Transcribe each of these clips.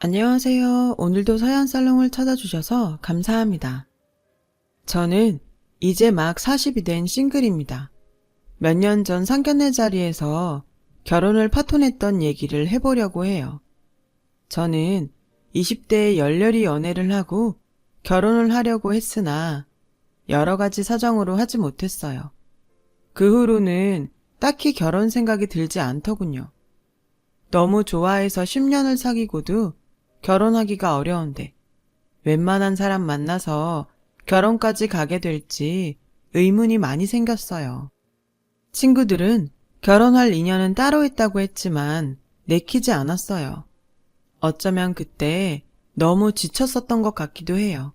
안녕하세요. 오늘도 서연살롱을 찾아주셔서 감사합니다. 저는 이제 막 40이 된 싱글입니다. 몇 년 전 상견례 자리에서 결혼을 파토냈던 얘기를 해보려고 해요. 저는 20대에 열렬히 연애를 하고 결혼을 하려고 했으나 여러 가지 사정으로 하지 못했어요. 그 후로는 딱히 결혼 생각이 들지 않더군요. 너무 좋아해서 10년을 사귀고도 결혼하기가 어려운데 웬만한 사람 만나서 결혼까지 가게 될지 의문이 많이 생겼어요. 친구들은 결혼할 인연은 따로 있다고 했지만 내키지 않았어요. 어쩌면 그때 너무 지쳤었던 것 같기도 해요.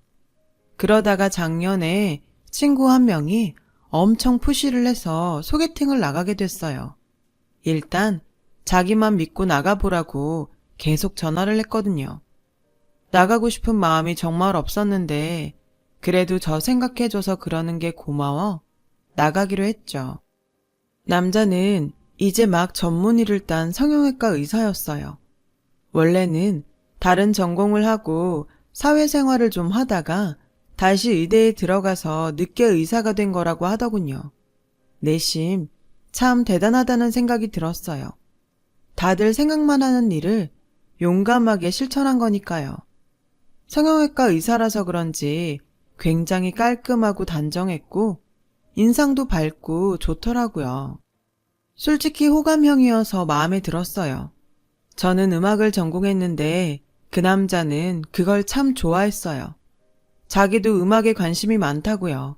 그러다가 작년에 친구 한 명이 엄청 푸시를 해서 소개팅을 나가게 됐어요. 일단 자기만 믿고 나가보라고 계속 전화를 했거든요. 나가고 싶은 마음이 정말 없었는데 그래도 저 생각해줘서 그러는 게 고마워 나가기로 했죠. 남자는 이제 막 전문의를 딴 성형외과 의사였어요. 원래는 다른 전공을 하고 사회생활을 좀 하다가 다시 의대에 들어가서 늦게 의사가 된 거라고 하더군요. 내심 참 대단하다는 생각이 들었어요. 다들 생각만 하는 일을 용감하게 실천한 거니까요. 성형외과 의사라서 그런지 굉장히 깔끔하고 단정했고 인상도 밝고 좋더라고요. 솔직히 호감형이어서 마음에 들었어요. 저는 음악을 전공했는데 그 남자는 그걸 참 좋아했어요. 자기도 음악에 관심이 많다고요.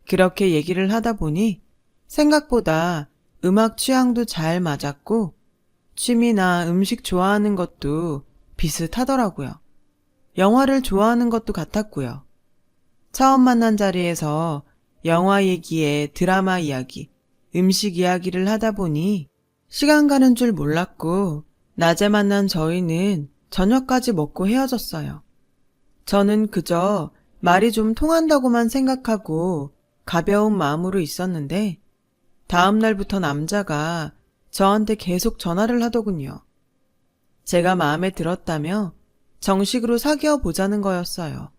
그렇게 얘기를 하다 보니 생각보다 음악 취향도 잘 맞았고 취미나 음식 좋아하는 것도 비슷하더라고요. 영화를 좋아하는 것도 같았고요. 처음 만난 자리에서 영화 얘기에 드라마 이야기, 음식 이야기를 하다 보니 시간 가는 줄 몰랐고 낮에 만난 저희는 저녁까지 먹고 헤어졌어요. 저는 그저 말이 좀 통한다고만 생각하고 가벼운 마음으로 있었는데 다음 날부터 남자가 저한테 계속 전화를 하더군요. 제가 마음에 들었다며 정식으로 사귀어 보자는 거였어요.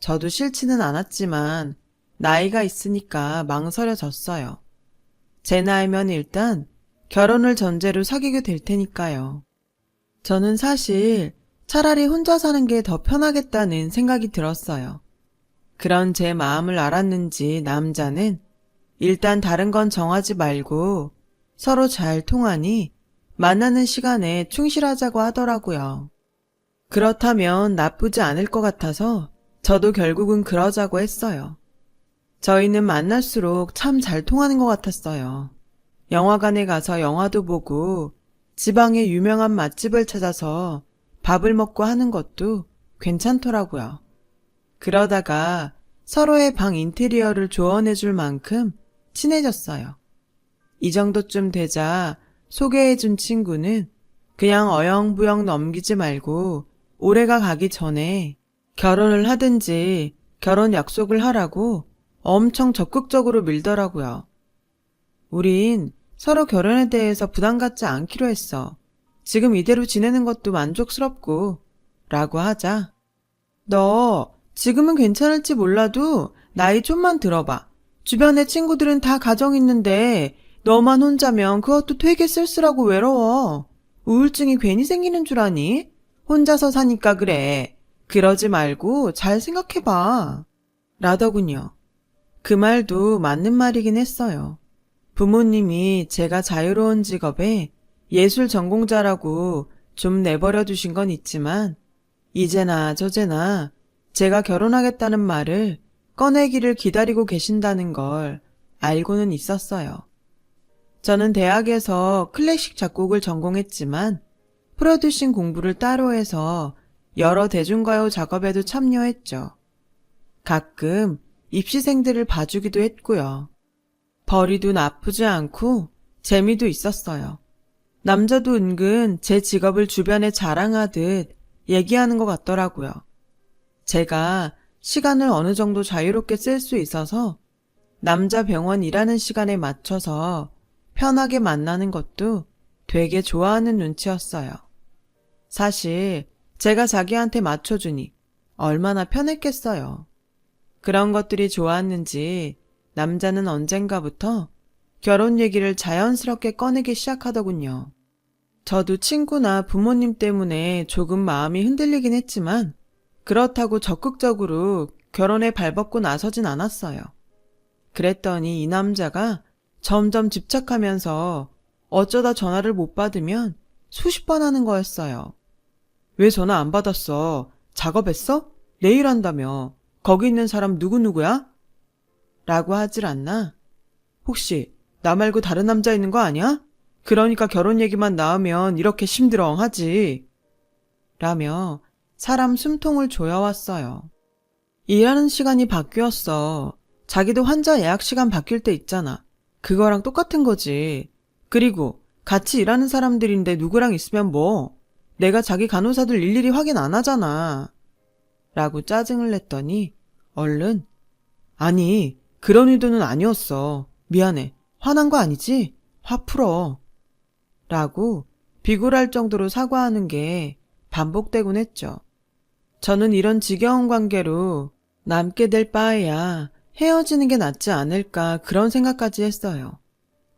저도 싫지는 않았지만 나이가 있으니까 망설여졌어요. 제 나이면 일단 결혼을 전제로 사귀게 될 테니까요. 저는 사실 차라리 혼자 사는 게 더 편하겠다는 생각이 들었어요. 그런 제 마음을 알았는지 남자는 일단 다른 건 정하지 말고 서로 잘 통하니 만나는 시간에 충실하자고 하더라고요. 그렇다면 나쁘지 않을 것 같아서 저도 결국은 그러자고 했어요. 저희는 만날수록 참 잘 통하는 것 같았어요. 영화관에 가서 영화도 보고 지방의 유명한 맛집을 찾아서 밥을 먹고 하는 것도 괜찮더라고요. 그러다가 서로의 방 인테리어를 조언해 줄 만큼 친해졌어요. 이 정도쯤 되자 소개해 준 친구는 그냥 어영부영 넘기지 말고 올해가 가기 전에 결혼을 하든지 결혼 약속을 하라고 엄청 적극적으로 밀더라고요. 우린 서로 결혼에 대해서 부담 갖지 않기로 했어. 지금 이대로 지내는 것도 만족스럽고 라고 하자 너 지금은 괜찮을지 몰라도 나이 좀만 들어봐. 주변에 친구들은 다 가정 있는데 너만 혼자면 그것도 되게 쓸쓸하고 외로워. 우울증이 괜히 생기는 줄 아니? 혼자서 사니까 그래. 그러지 말고 잘 생각해봐. 라더군요. 그 말도 맞는 말이긴 했어요. 부모님이 제가 자유로운 직업에 예술 전공자라고 좀 내버려 두신 건 있지만 이제나 저제나 제가 결혼하겠다는 말을 꺼내기를 기다리고 계신다는 걸 알고는 있었어요. 저는 대학에서 클래식 작곡을 전공했지만 프로듀싱 공부를 따로 해서 여러 대중가요 작업에도 참여했죠. 가끔 입시생들을 봐주기도 했고요. 벌이도 나쁘지 않고 재미도 있었어요. 남자도 은근 제 직업을 주변에 자랑하듯 얘기하는 것 같더라고요. 제가 시간을 어느 정도 자유롭게 쓸 수 있어서 남자 병원 일하는 시간에 맞춰서 편하게 만나는 것도 되게 좋아하는 눈치였어요. 사실 제가 자기한테 맞춰주니 얼마나 편했겠어요. 그런 것들이 좋았는지 남자는 언젠가부터 결혼 얘기를 자연스럽게 꺼내기 시작하더군요. 저도 친구나 부모님 때문에 조금 마음이 흔들리긴 했지만 그렇다고 적극적으로 결혼에 발벗고 나서진 않았어요. 그랬더니 이 남자가 점점 집착하면서 어쩌다 전화를 못 받으면 수십 번 하는 거였어요. 왜 전화 안 받았어? 작업했어? 내일 한다며. 거기 있는 사람 누구누구야? 라고 하질 않나? 혹시 나 말고 다른 남자 있는 거 아니야? 그러니까 결혼 얘기만 나오면 이렇게 심드렁하지. 라며 사람 숨통을 조여왔어요. 일하는 시간이 바뀌었어. 자기도 환자 예약 시간 바뀔 때 있잖아. 그거랑 똑같은 거지. 그리고 같이 일하는 사람들인데 누구랑 있으면 뭐? 내가 자기 간호사들 일일이 확인 안 하잖아. 라고 짜증을 냈더니 얼른 아니 그런 의도는 아니었어. 미안해. 화난 거 아니지? 화 풀어. 라고 비굴할 정도로 사과하는 게 반복되곤 했죠. 저는 이런 지겨운 관계로 남게 될 바에야 헤어지는 게 낫지 않을까 그런 생각까지 했어요.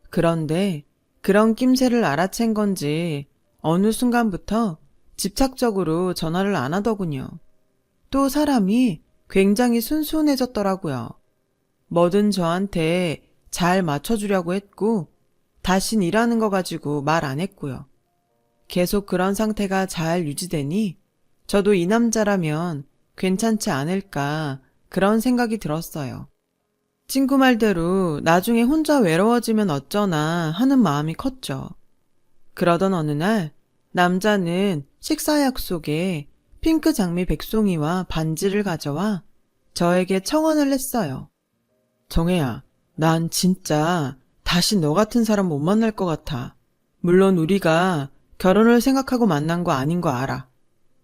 그런데 그런 낌새를 알아챈 건지 어느 순간부터 집착적으로 전화를 안 하더군요. 또 사람이 굉장히 순수해졌더라고요. 뭐든 저한테 잘 맞춰주려고 했고 다신 일하는 거 가지고 말 안 했고요. 계속 그런 상태가 잘 유지되니 저도 이 남자라면 괜찮지 않을까 그런 생각이 들었어요. 친구 말대로 나중에 혼자 외로워지면 어쩌나 하는 마음이 컸죠. 그러던 어느 날 남자는 식사 약속에 핑크 장미 백송이와 반지를 가져와 저에게 청혼을 했어요. 정혜야, 난 진짜 다시 너 같은 사람 못 만날 것 같아. 물론 우리가 결혼을 생각하고 만난 거 아닌 거 알아.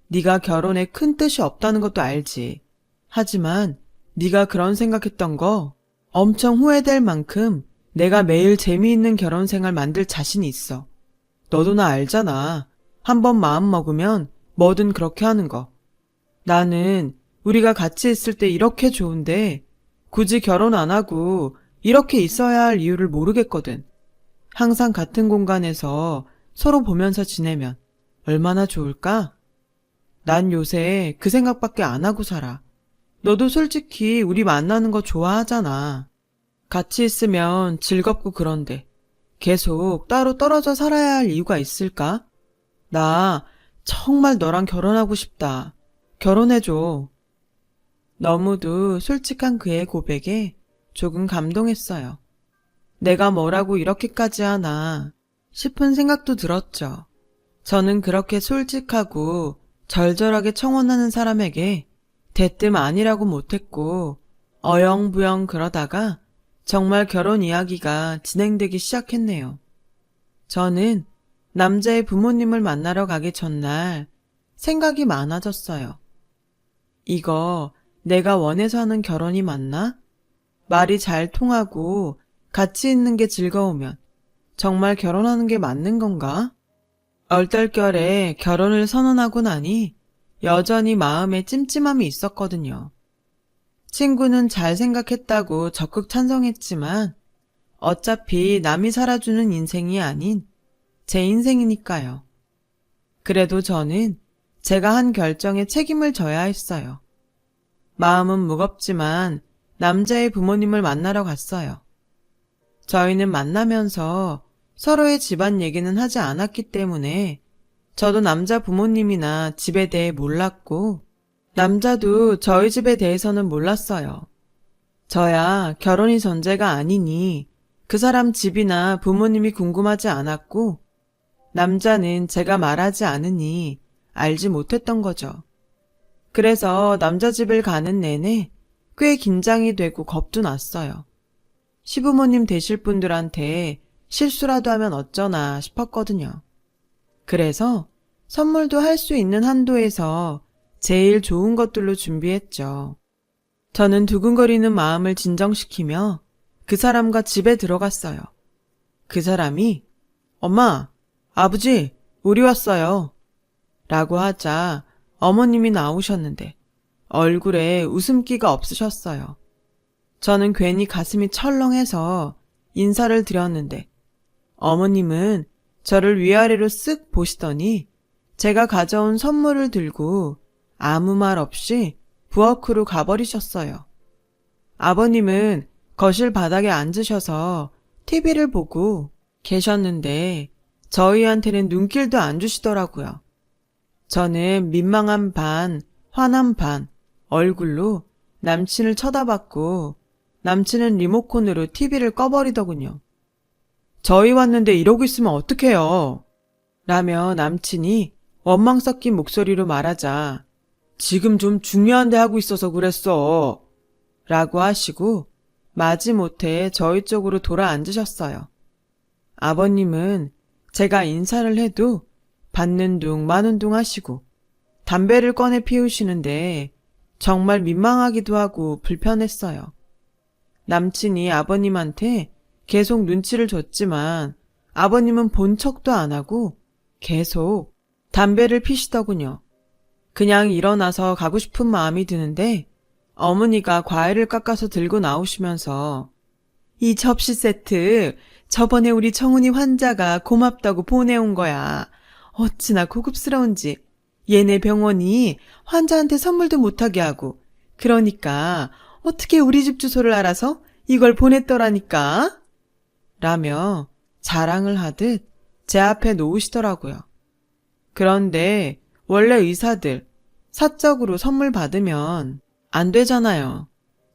네가 결혼에 큰 뜻이 없다는 것도 알지. 하지만 네가 그런 생각했던 거 엄청 후회될 만큼 내가 매일 재미있는 결혼 생활 만들 자신이 있어. 너도 나 알잖아. 한번 마음 먹으면 뭐든 그렇게 하는 거. 나는 우리가 같이 있을 때 이렇게 좋은데 굳이 결혼 안 하고 이렇게 있어야 할 이유를 모르겠거든. 항상 같은 공간에서 서로 보면서 지내면 얼마나 좋을까? 난 요새 그 생각밖에 안 하고 살아. 너도 솔직히 우리 만나는 거 좋아하잖아. 같이 있으면 즐겁고 그런데 계속 따로 떨어져 살아야 할 이유가 있을까? 나 정말 너랑 결혼하고 싶다. 결혼해줘. 너무도 솔직한 그의 고백에 조금 감동했어요. 내가 뭐라고 이렇게까지 하나 싶은 생각도 들었죠. 저는 그렇게 솔직하고 절절하게 청혼하는 사람에게 대뜸 아니라고 못했고 어영부영 그러다가 정말 결혼 이야기가 진행되기 시작했네요. 저는 남자의 부모님을 만나러 가기 전날 생각이 많아졌어요. 이거 내가 원해서 하는 결혼이 맞나? 말이 잘 통하고 같이 있는 게 즐거우면 정말 결혼하는 게 맞는 건가? 얼떨결에 결혼을 선언하고 나니 여전히 마음에 찜찜함이 있었거든요. 친구는 잘 생각했다고 적극 찬성했지만 어차피 남이 살아주는 인생이 아닌 제 인생이니까요. 그래도 저는 제가 한 결정에 책임을 져야 했어요. 마음은 무겁지만 남자의 부모님을 만나러 갔어요. 저희는 만나면서 서로의 집안 얘기는 하지 않았기 때문에 저도 남자 부모님이나 집에 대해 몰랐고 남자도 저희 집에 대해서는 몰랐어요. 저야 결혼이 전제가 아니니 그 사람 집이나 부모님이 궁금하지 않았고 남자는 제가 말하지 않으니 알지 못했던 거죠. 그래서 남자 집을 가는 내내 꽤 긴장이 되고 겁도 났어요. 시부모님 되실 분들한테 실수라도 하면 어쩌나 싶었거든요. 그래서 선물도 할 수 있는 한도에서 제일 좋은 것들로 준비했죠. 저는 두근거리는 마음을 진정시키며 그 사람과 집에 들어갔어요. 그 사람이 엄마, 아버지, 우리 왔어요. 라고 하자 어머님이 나오셨는데 얼굴에 웃음기가 없으셨어요. 저는 괜히 가슴이 철렁해서 인사를 드렸는데 어머님은 저를 위아래로 쓱 보시더니 제가 가져온 선물을 들고 아무 말 없이 부엌으로 가버리셨어요. 아버님은 거실 바닥에 앉으셔서 TV를 보고 계셨는데 저희한테는 눈길도 안 주시더라고요. 저는 민망한 반, 화난 반, 얼굴로 남친을 쳐다봤고 남친은 리모컨으로 TV를 꺼버리더군요. 저희 왔는데 이러고 있으면 어떡해요? 라며 남친이 원망 섞인 목소리로 말하자 지금 좀 중요한 데 하고 있어서 그랬어. 라고 하시고 마지못해 저희 쪽으로 돌아 앉으셨어요. 아버님은 제가 인사를 해도 받는 둥 마는 둥 하시고 담배를 꺼내 피우시는데 정말 민망하기도 하고 불편했어요. 남친이 아버님한테 계속 눈치를 줬지만 아버님은 본 척도 안 하고 계속 담배를 피시더군요. 그냥 일어나서 가고 싶은 마음이 드는데 어머니가 과일을 깎아서 들고 나오시면서 이 접시 세트 저번에 우리 정은이 환자가 고맙다고 보내온 거야. 어찌나 고급스러운지. 얘네 병원이 환자한테 선물도 못하게 하고 그러니까 어떻게 우리 집 주소를 알아서 이걸 보냈더라니까? 라며 자랑을 하듯 제 앞에 놓으시더라고요. 그런데 원래 의사들 사적으로 선물 받으면 안 되잖아요.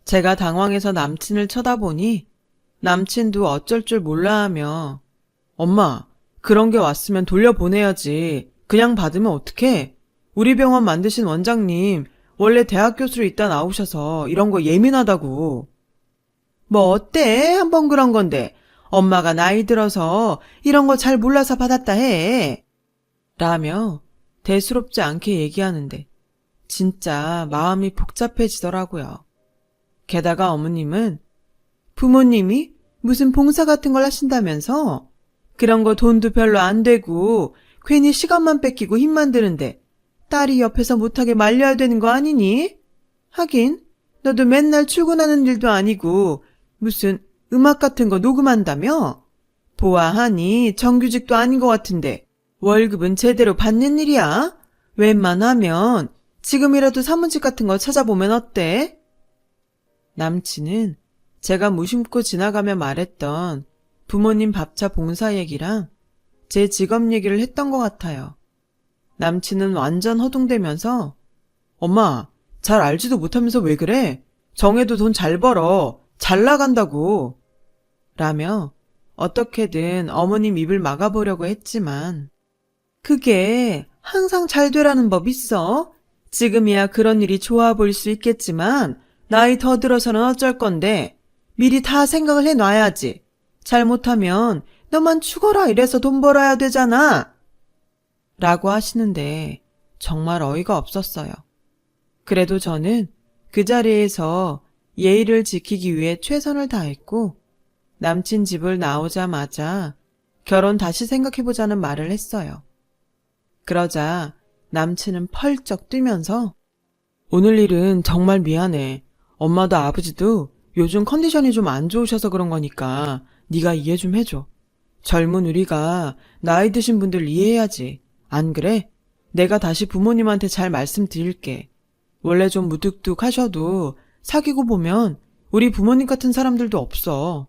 제가 당황해서 남친을 쳐다보니 남친도 어쩔 줄 몰라 하며 엄마, 그런 게 왔으면 돌려보내야지. 그냥 받으면 어떡해? 우리 병원 만드신 원장님 원래 대학 교수로 있다 나오셔서 이런 거 예민하다고. 뭐 어때? 한번 그런 건데. 엄마가 나이 들어서 이런 거 잘 몰라서 받았다 해. 라며 대수롭지 않게 얘기하는데 진짜 마음이 복잡해지더라고요. 게다가 어머님은 부모님이 무슨 봉사 같은 걸 하신다면서 그런 거 돈도 별로 안 되고 괜히 시간만 뺏기고 힘만 드는데 딸이 옆에서 못하게 말려야 되는 거 아니니? 하긴 너도 맨날 출근하는 일도 아니고 무슨 음악 같은 거 녹음한다며? 보아하니 정규직도 아닌 것 같은데 월급은 제대로 받는 일이야? 웬만하면 지금이라도 사무직 같은 거 찾아보면 어때? 남친은 제가 무심코 지나가며 말했던 부모님 밥차 봉사 얘기랑 제 직업 얘기를 했던 것 같아요. 남친은 완전 허둥대면서 엄마, 잘 알지도 못하면서 왜 그래? 정해도 돈 잘 벌어. 잘 나간다고. 라며 어떻게든 어머님 입을 막아보려고 했지만 그게 항상 잘 되라는 법 있어? 지금이야 그런 일이 좋아 보일 수 있겠지만 나이 더 들어서는 어쩔 건데 미리 다 생각을 해놔야지. 잘못하면 너만 죽어라 이래서 돈 벌어야 되잖아. 라고 하시는데 정말 어이가 없었어요. 그래도 저는 그 자리에서 예의를 지키기 위해 최선을 다했고 남친 집을 나오자마자 결혼 다시 생각해보자는 말을 했어요. 그러자 남친은 펄쩍 뛰면서 오늘 일은 정말 미안해. 엄마도 아버지도 요즘 컨디션이 좀 안 좋으셔서 그런 거니까 네가 이해 좀 해줘. 젊은 우리가 나이 드신 분들 이해해야지. 안 그래? 내가 다시 부모님한테 잘 말씀드릴게. 원래 좀 무뚝뚝하셔도 사귀고 보면 우리 부모님 같은 사람들도 없어.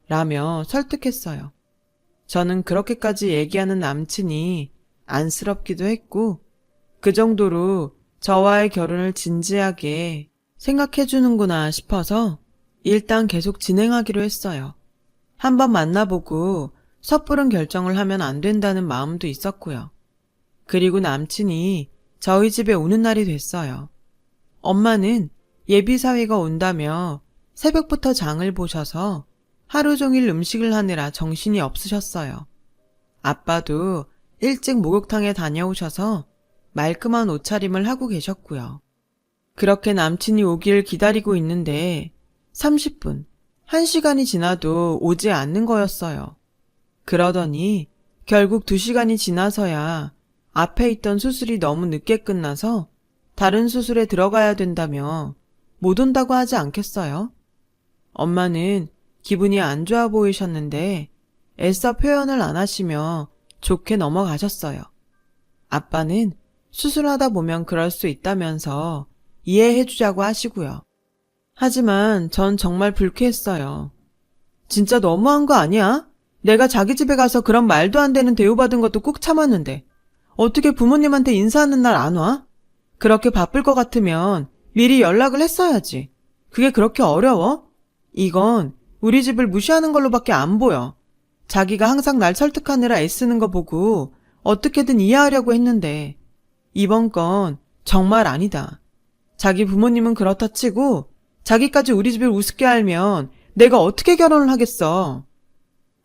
라며 설득했어요. 저는 그렇게까지 얘기하는 남친이 안쓰럽기도 했고 그 정도로 저와의 결혼을 진지하게 생각해주는구나 싶어서 일단 계속 진행하기로 했어요. 한번 만나보고 섣부른 결정을 하면 안 된다는 마음도 있었고요. 그리고 남친이 저희 집에 오는 날이 됐어요. 엄마는 예비사위가 온다며 새벽부터 장을 보셔서 하루 종일 음식을 하느라 정신이 없으셨어요. 아빠도 일찍 목욕탕에 다녀오셔서 말끔한 옷차림을 하고 계셨고요. 그렇게 남친이 오길 기다리고 있는데 30분, 1시간이 지나도 오지 않는 거였어요. 그러더니 결국 2시간이 지나서야 앞에 있던 수술이 너무 늦게 끝나서 다른 수술에 들어가야 된다며 못 온다고 하지 않겠어요? 엄마는 기분이 안 좋아 보이셨는데 애써 표현을 안 하시며 좋게 넘어가셨어요. 아빠는 수술하다 보면 그럴 수 있다면서 이해해주자고 하시고요. 하지만 전 정말 불쾌했어요. 진짜 너무한 거 아니야? 내가 자기 집에 가서 그런 말도 안 되는 대우받은 것도 꾹 참았는데 어떻게 부모님한테 인사하는 날 안 와? 그렇게 바쁠 것 같으면 미리 연락을 했어야지. 그게 그렇게 어려워? 이건 우리 집을 무시하는 걸로밖에 안 보여. 자기가 항상 날 설득하느라 애쓰는 거 보고 어떻게든 이해하려고 했는데 이번 건 정말 아니다. 자기 부모님은 그렇다 치고 자기까지 우리 집을 우습게 알면 내가 어떻게 결혼을 하겠어?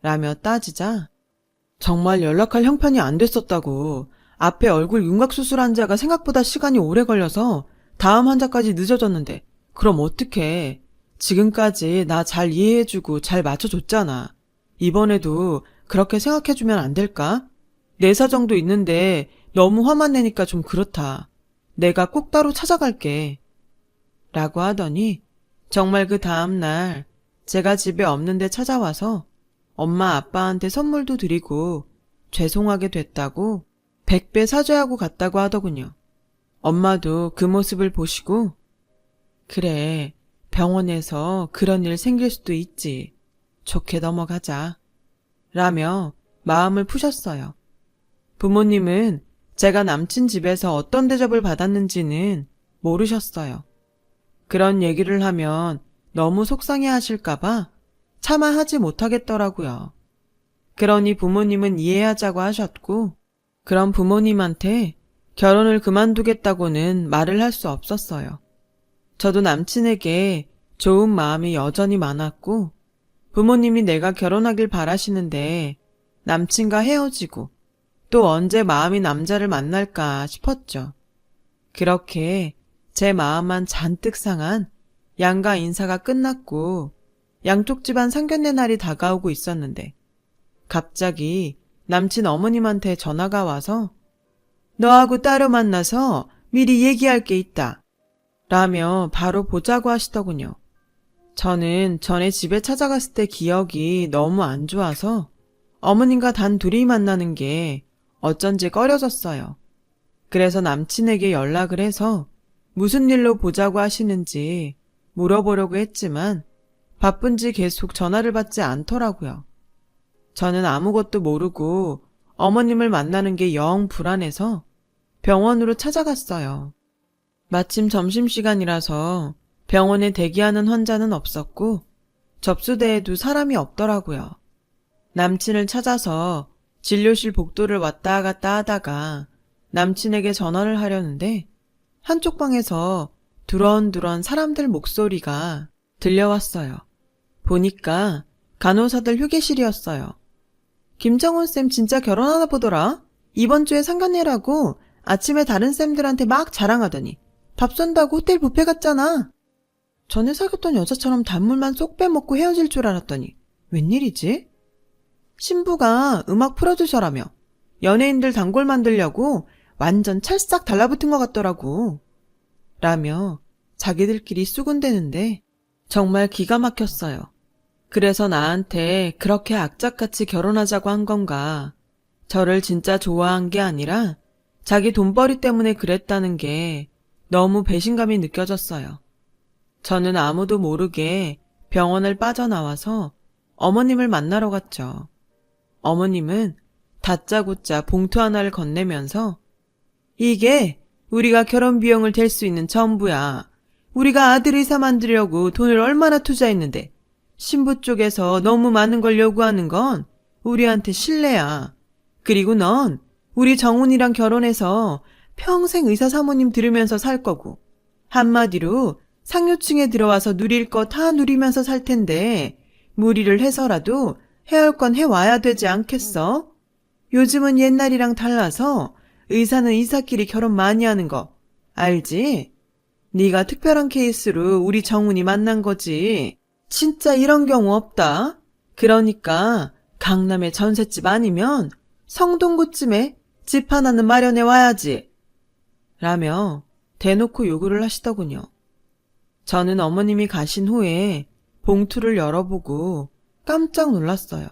라며 따지자 정말 연락할 형편이 안 됐었다고 앞에 얼굴 윤곽 수술한 자가 생각보다 시간이 오래 걸려서 다음 환자까지 늦어졌는데 그럼 어떡해. 지금까지 나 잘 이해해주고 잘 맞춰줬잖아. 이번에도 그렇게 생각해주면 안 될까? 내 사정도 있는데 너무 화만 내니까 좀 그렇다. 내가 꼭 따로 찾아갈게. 라고 하더니 정말 그 다음날 제가 집에 없는데 찾아와서 엄마 아빠한테 선물도 드리고 죄송하게 됐다고 100배 사죄하고 갔다고 하더군요. 엄마도 그 모습을 보시고 그래 병원에서 그런 일 생길 수도 있지. 좋게 넘어가자. 라며 마음을 푸셨어요. 부모님은 제가 남친 집에서 어떤 대접을 받았는지는 모르셨어요. 그런 얘기를 하면 너무 속상해 하실까봐 차마 하지 못하겠더라고요. 그러니 부모님은 이해하자고 하셨고, 그런 부모님한테 결혼을 그만두겠다고는 말을 할 수 없었어요. 저도 남친에게 좋은 마음이 여전히 많았고, 부모님이 내가 결혼하길 바라시는데 남친과 헤어지고 또 언제 마음이 남자를 만날까 싶었죠. 그렇게 제 마음만 잔뜩 상한 양가 인사가 끝났고 양쪽 집안 상견례 날이 다가오고 있었는데 갑자기 남친 어머님한테 전화가 와서 너하고 따로 만나서 미리 얘기할 게 있다. 라며 바로 보자고 하시더군요. 저는 전에 집에 찾아갔을 때 기억이 너무 안 좋아서 어머님과 단 둘이 만나는 게 어쩐지 꺼려졌어요. 그래서 남친에게 연락을 해서 무슨 일로 보자고 하시는지 물어보려고 했지만 바쁜지 계속 전화를 받지 않더라고요. 저는 아무것도 모르고 어머님을 만나는 게 영 불안해서 병원으로 찾아갔어요. 마침 점심시간이라서 병원에 대기하는 환자는 없었고 접수대에도 사람이 없더라고요. 남친을 찾아서 진료실 복도를 왔다 갔다 하다가 남친에게 전화를 하려는데 한쪽 방에서 두런두런 사람들 목소리가 들려왔어요. 보니까 간호사들 휴게실이었어요. 김정훈 쌤 진짜 결혼하나 보더라. 이번 주에 상견례라고 아침에 다른 쌤들한테 막 자랑하더니 밥 쏜다고 호텔 뷔페 갔잖아. 전에 사귀었던 여자처럼 단물만 쏙 빼먹고 헤어질 줄 알았더니 웬일이지? 신부가 음악 프로듀서라며 연예인들 단골 만들려고 완전 찰싹 달라붙은 것 같더라고. 라며 자기들끼리 쑥은대는데 정말 기가 막혔어요. 그래서 나한테 그렇게 악착같이 결혼하자고 한 건가. 저를 진짜 좋아한 게 아니라 자기 돈벌이 때문에 그랬다는 게 너무 배신감이 느껴졌어요. 저는 아무도 모르게 병원을 빠져나와서 어머님을 만나러 갔죠. 어머님은 다짜고짜 봉투 하나를 건네면서 이게 우리가 결혼 비용을 댈 수 있는 전부야. 우리가 아들 의사 만들려고 돈을 얼마나 투자했는데 신부 쪽에서 너무 많은 걸 요구하는 건 우리한테 실례야. 그리고 넌 우리 정훈이랑 결혼해서 평생 의사 사모님 들으면서 살 거고 한마디로 상류층에 들어와서 누릴 거 다 누리면서 살 텐데 무리를 해서라도 해올 건 해와야 되지 않겠어? 요즘은 옛날이랑 달라서 의사는 의사끼리 결혼 많이 하는 거 알지? 네가 특별한 케이스로 우리 정훈이 만난 거지. 진짜 이런 경우 없다. 그러니까 강남의 전셋집 아니면 성동구쯤에 집 하나는 마련해 와야지. 라며 대놓고 요구를 하시더군요. 저는 어머님이 가신 후에 봉투를 열어보고 깜짝 놀랐어요.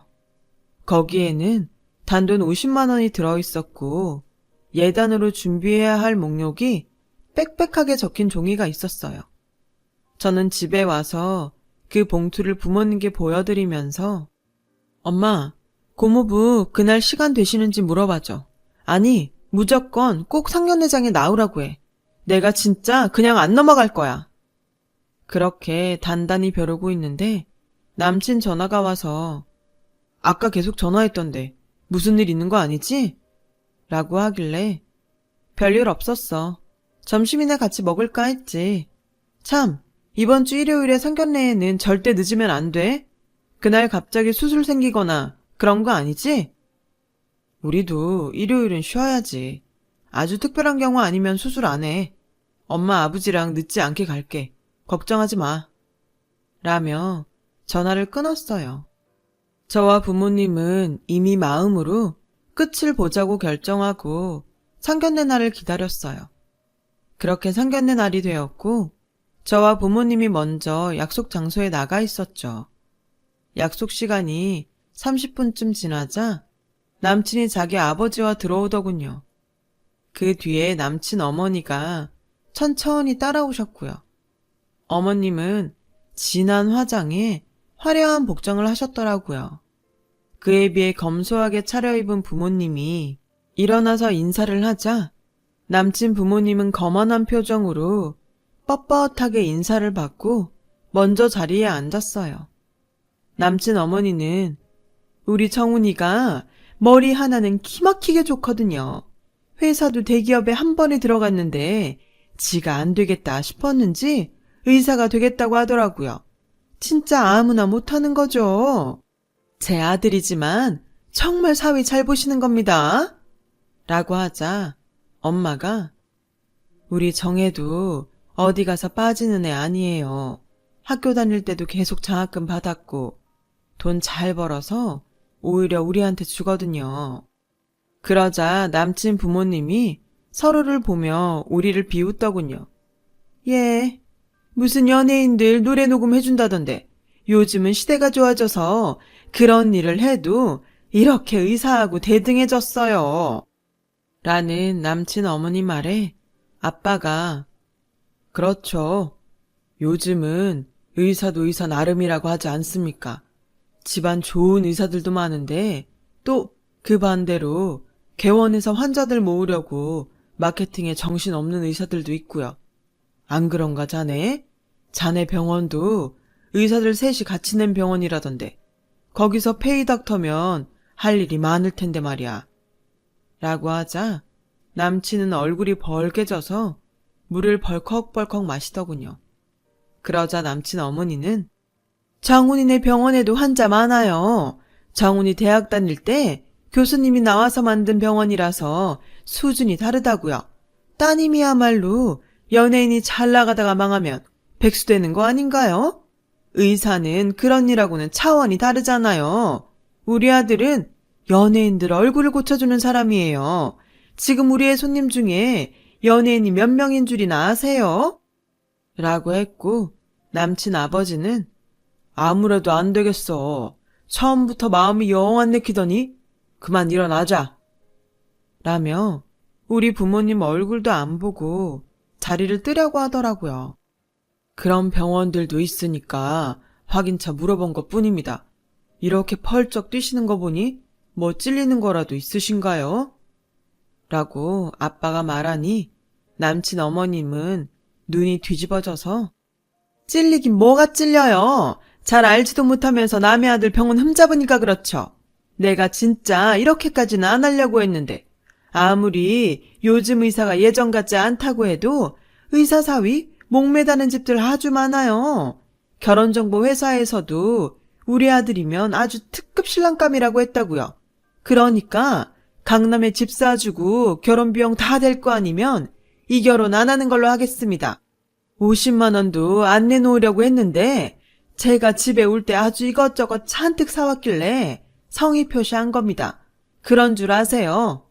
거기에는 단돈 50만 원이 들어있었고 예단으로 준비해야 할 목록이 빽빽하게 적힌 종이가 있었어요. 저는 집에 와서 그 봉투를 부모님께 보여드리면서 엄마, 고모부 그날 시간 되시는지 물어봐줘. 아니, 무조건 꼭 상견례장에 나오라고 해. 내가 진짜 그냥 안 넘어갈 거야. 그렇게 단단히 벼르고 있는데 남친 전화가 와서 아까 계속 전화했던데 무슨 일 있는 거 아니지? 라고 하길래 별일 없었어. 점심이나 같이 먹을까 했지. 참, 이번 주 일요일에 상견례에는 절대 늦으면 안 돼. 그날 갑자기 수술 생기거나 그런 거 아니지? 우리도 일요일은 쉬어야지. 아주 특별한 경우 아니면 수술 안 해. 엄마 아버지랑 늦지 않게 갈게. 걱정하지 마. 라며 전화를 끊었어요. 저와 부모님은 이미 마음으로 끝을 보자고 결정하고 상견례 날을 기다렸어요. 그렇게 상견례 날이 되었고 저와 부모님이 먼저 약속 장소에 나가 있었죠. 약속 시간이 30분쯤 지나자 남친이 자기 아버지와 들어오더군요. 그 뒤에 남친 어머니가 천천히 따라오셨고요. 어머님은 진한 화장에 화려한 복장을 하셨더라고요. 그에 비해 검소하게 차려입은 부모님이 일어나서 인사를 하자 남친 부모님은 거만한 표정으로 뻣뻣하게 인사를 받고 먼저 자리에 앉았어요. 남친 어머니는 우리 정훈이가 머리 하나는 기막히게 좋거든요. 회사도 대기업에 한 번에 들어갔는데 지가 안 되겠다 싶었는지 의사가 되겠다고 하더라고요. 진짜 아무나 못하는 거죠. 제 아들이지만 정말 사위 잘 보시는 겁니다. 라고 하자 엄마가 우리 정혜도 어디 가서 빠지는 애 아니에요. 학교 다닐 때도 계속 장학금 받았고 돈 잘 벌어서 오히려 우리한테 주거든요. 그러자 남친 부모님이 서로를 보며 우리를 비웃더군요. 예, 무슨 연예인들 노래 녹음해준다던데 요즘은 시대가 좋아져서 그런 일을 해도 이렇게 의사하고 대등해졌어요. 라는 남친 어머니 말에 아빠가 그렇죠. 요즘은 의사도 의사 나름이라고 하지 않습니까? 집안 좋은 의사들도 많은데 또 그 반대로 개원해서 환자들 모으려고 마케팅에 정신없는 의사들도 있고요. 안 그런가 자네? 자네 병원도 의사들 셋이 같이 낸 병원이라던데 거기서 페이닥터면 할 일이 많을 텐데 말이야. 라고 하자 남친은 얼굴이 벌개져서 물을 벌컥벌컥 마시더군요. 그러자 남친 어머니는 정훈이네 병원에도 환자 많아요. 정훈이 대학 다닐 때 교수님이 나와서 만든 병원이라서 수준이 다르다고요. 따님이야말로 연예인이 잘 나가다가 망하면 백수되는 거 아닌가요? 의사는 그런 일하고는 차원이 다르잖아요. 우리 아들은 연예인들 얼굴을 고쳐주는 사람이에요. 지금 우리의 손님 중에 연예인이 몇 명인 줄이나 아세요? 라고 했고 남친 아버지는 아무래도 안 되겠어. 처음부터 마음이 영 안 내키더니 그만 일어나자. 라며 우리 부모님 얼굴도 안 보고 자리를 뜨려고 하더라고요. 그런 병원들도 있으니까 확인차 물어본 것 뿐입니다. 이렇게 펄쩍 뛰시는 거 보니 뭐 찔리는 거라도 있으신가요? 라고 아빠가 말하니 남친 어머님은 눈이 뒤집어져서 찔리긴 뭐가 찔려요. 잘 알지도 못하면서 남의 아들 병원 흠잡으니까 그렇죠. 내가 진짜 이렇게까지는 안 하려고 했는데 아무리 요즘 의사가 예전 같지 않다고 해도 의사 사위 목매다는 집들 아주 많아요. 결혼정보 회사에서도 우리 아들이면 아주 특급 신랑감이라고 했다고요. 그러니까 강남에 집 사주고 결혼 비용 다 될 거 아니면 이 결혼 안 하는 걸로 하겠습니다. 50만 원도 안 내놓으려고 했는데 제가 집에 올 때 아주 이것저것 잔뜩 사왔길래 성의 표시한 겁니다. 그런 줄 아세요?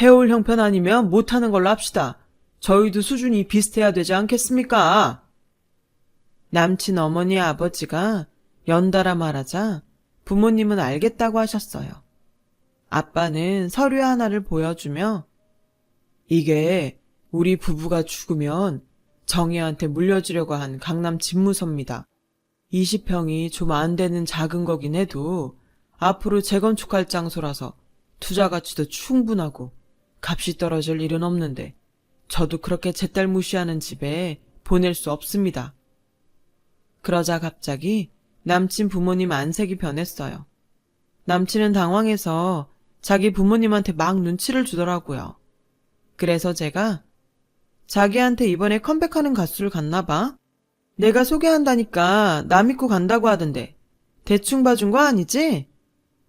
해올 형편 아니면 못하는 걸로 합시다. 저희도 수준이 비슷해야 되지 않겠습니까? 남친 어머니 아버지가 연달아 말하자 부모님은 알겠다고 하셨어요. 아빠는 서류 하나를 보여주며 이게 우리 부부가 죽으면 정희한테 물려주려고 한 강남 집무소입니다. 20평이 좀 안 되는 작은 거긴 해도 앞으로 재건축할 장소라서 투자 가치도 충분하고 값이 떨어질 일은 없는데 저도 그렇게 제 딸 무시하는 집에 보낼 수 없습니다. 그러자 갑자기 남친 부모님 안색이 변했어요. 남친은 당황해서 자기 부모님한테 막 눈치를 주더라고요. 그래서 제가 자기한테 이번에 컴백하는 가수를 갔나 봐. 내가 소개한다니까 나 믿고 간다고 하던데 대충 봐준 거 아니지?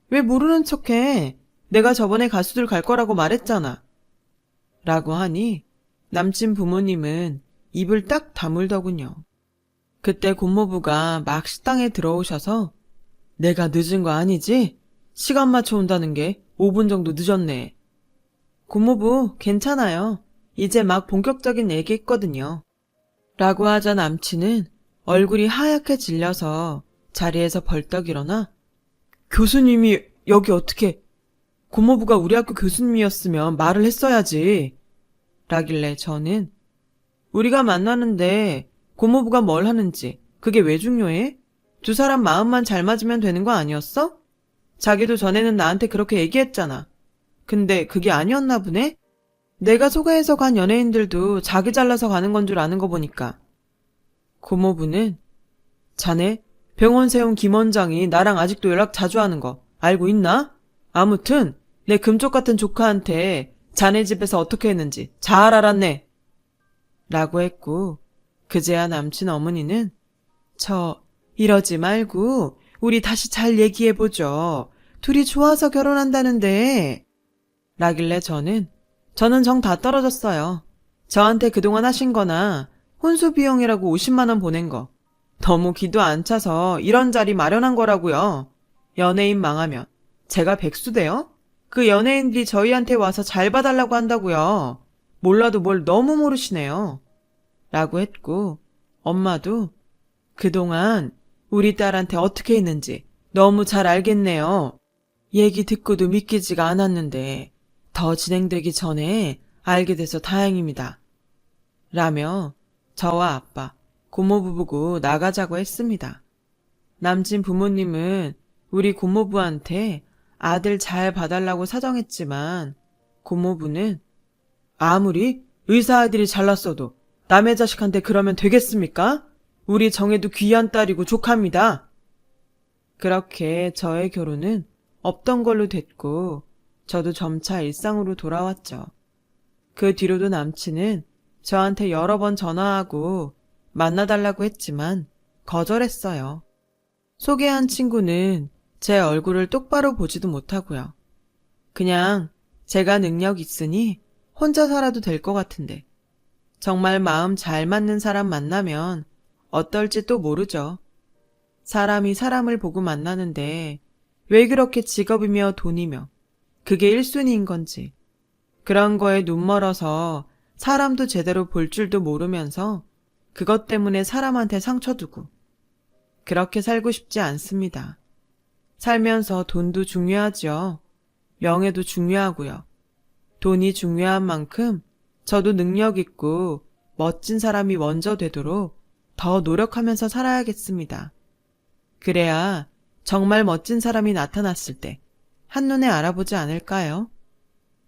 왜 모르는 척해? 내가 저번에 가수들 갈 거라고 말했잖아. 라고 하니 남친 부모님은 입을 딱 다물더군요. 그때 고모부가 막 식당에 들어오셔서 내가 늦은 거 아니지? 시간 맞춰 온다는 게 5분 정도 늦었네. 고모부 괜찮아요. 이제 막 본격적인 얘기 했거든요. 라고 하자 남친은 얼굴이 하얗게 질려서 자리에서 벌떡 일어나 교수님이 여기 어떻게 고모부가 우리 학교 교수님이었으면 말을 했어야지. 라길래 저는 우리가 만나는데 고모부가 뭘 하는지 그게 왜 중요해? 두 사람 마음만 잘 맞으면 되는 거 아니었어? 자기도 전에는 나한테 그렇게 얘기했잖아. 근데 그게 아니었나 보네? 내가 소개해서 간 연예인들도 자기 잘라서 가는 건 줄 아는 거 보니까. 고모부는 자네 병원 세운 김 원장이 나랑 아직도 연락 자주 하는 거 알고 있나? 아무튼 내 금쪽 같은 조카한테 자네 집에서 어떻게 했는지 잘 알았네. 라고 했고 그제야 남친 어머니는 이러지 말고 우리 다시 잘 얘기해보죠. 둘이 좋아서 결혼한다는데. 라길래 저는 정 다 떨어졌어요. 저한테 그동안 하신 거나 혼수 비용이라고 50만 원 보낸 거 너무 기도 안 차서 이런 자리 마련한 거라고요. 연예인 망하면 제가 백수돼요? 그 연예인들이 저희한테 와서 잘 봐달라고 한다고요. 몰라도 뭘 너무 모르시네요. 라고 했고 엄마도 그동안 우리 딸한테 어떻게 했는지 너무 잘 알겠네요. 얘기 듣고도 믿기지가 않았는데 더 진행되기 전에 알게 돼서 다행입니다. 라며 저와 아빠, 고모부부고 나가자고 했습니다. 남친 부모님은 우리 고모부한테 아들 잘 봐달라고 사정했지만 고모부는 아무리 의사 아들이 잘났어도 남의 자식한테 그러면 되겠습니까? 우리 정혜도 귀한 딸이고 조카입니다. 그렇게 저의 결혼은 없던 걸로 됐고 저도 점차 일상으로 돌아왔죠. 그 뒤로도 남친은 저한테 여러 번 전화하고 만나달라고 했지만 거절했어요. 소개한 친구는 제 얼굴을 똑바로 보지도 못하고요. 그냥 제가 능력 있으니 혼자 살아도 될 것 같은데 정말 마음 잘 맞는 사람 만나면 어떨지 또 모르죠. 사람이 사람을 보고 만나는데 왜 그렇게 직업이며 돈이며 그게 1순위인 건지 그런 거에 눈멀어서 사람도 제대로 볼 줄도 모르면서 그것 때문에 사람한테 상처 두고 그렇게 살고 싶지 않습니다. 살면서 돈도 중요하죠. 명예도 중요하고요. 돈이 중요한 만큼 저도 능력 있고 멋진 사람이 먼저 되도록 더 노력하면서 살아야겠습니다. 그래야 정말 멋진 사람이 나타났을 때 한눈에 알아보지 않을까요?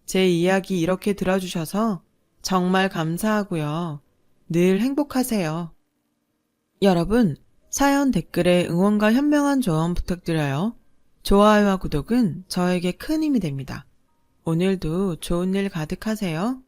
제 이야기 이렇게 들어주셔서 정말 감사하고요. 늘 행복하세요. 여러분, 사연 댓글에 응원과 현명한 조언 부탁드려요. 좋아요와 구독은 저에게 큰 힘이 됩니다. 오늘도 좋은 일 가득하세요.